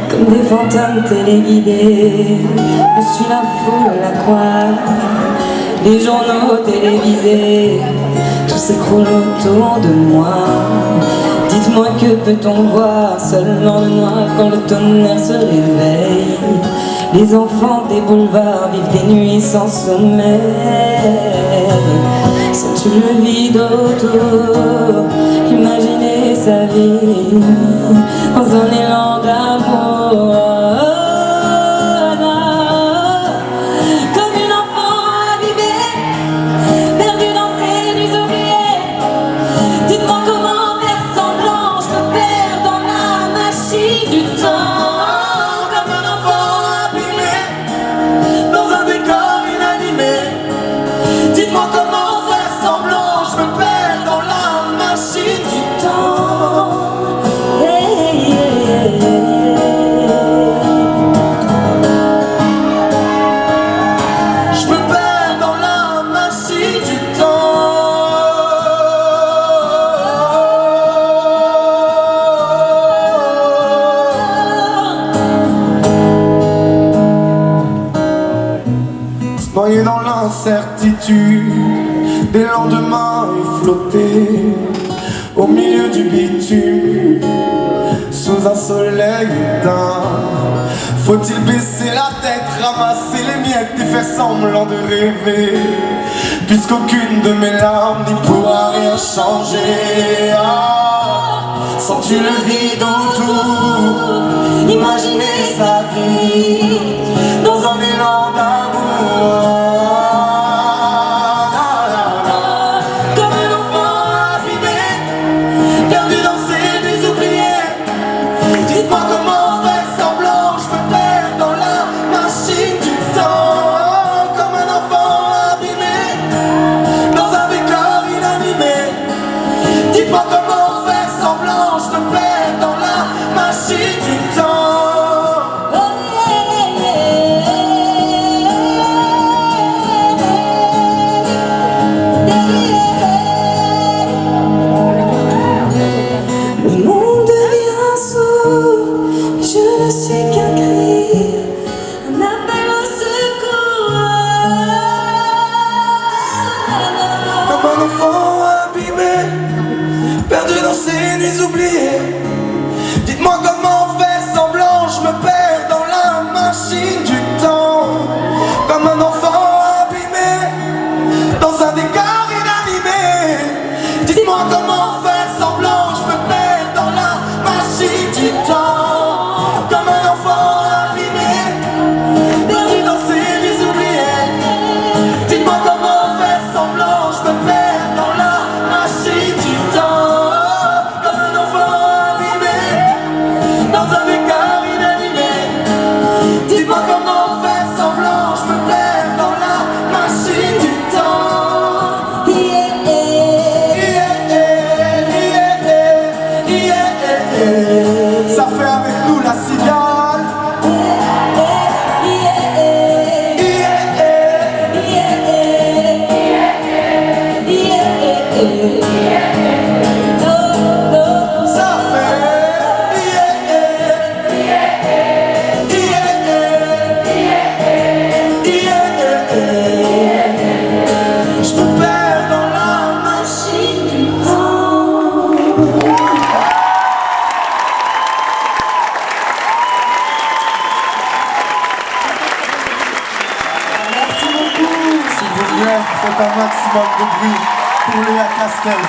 Comme des fantômes téléguidés, on suit la foule, la croix, les journaux télévisés, tout s'écroule autour de moi. Dites-moi que peut-on voir seulement le noir quand le tonnerre se réveille. Les enfants des boulevards vivent des nuits sans sommeil. Sens-tu le vide autour? Imaginez sa vie dans un élan d'amour. Comme une enfant abîmée, perdue dans ses nuits oubliées. Dites-moi comment faire semblant, je me perds dans la machine du temps. Comme un enfant abîmé dans un décor inanimé. Dites-moi comment faire semblant, je me perds dans la machine du temps. Je me perds dans la machine du temps. Noyé dans l'incertitude des lendemains et flotter au milieu du bitume sous un soleil éteint. Faut-il baisser la tête, ramasser les miettes et faire semblant de rêver, puisqu'aucune de mes larmes n'y pourra rien changer. Sens-tu le vide autour? Imaginez sa vie dans un élan d'amour. Comme un enfant abîmé, perdu dans ses nuits oubliées. Dites-moi comment faire semblant, je me perds dans la machine du temps. Comme un enfant abîmé dans un décor inanimé. Dites-moi comment faire semblant, je me perds dans la machine du temps. Le monde devient sourd, mais je ne suis qu'un cri, un appel au secours. Comme un enfant abîmé, perdu dans ses nuits oubliées. Dites-moi comment faire semblant, je me perds dans la machine du temps. Comme un enfant abîmé, dans un décor inanimé. Dites-moi comment faire semblant, je me perds dans la machine du temps. Comme un enfant abîmé, perdu dans ses nuits oubliées. Dites-moi comment faire semblant, je me perds dans la machine du temps. Comme un enfant abîmé, dans un décor inanimé. Dites-moi comment faire semblant, je me perds dans la machine du temps. Ça fait avec nous la cigale. Ça fait je me perds dans la machine du temps. Merci beaucoup. S'il vous plaît, faites un maximum de bruit pour Léa Castel.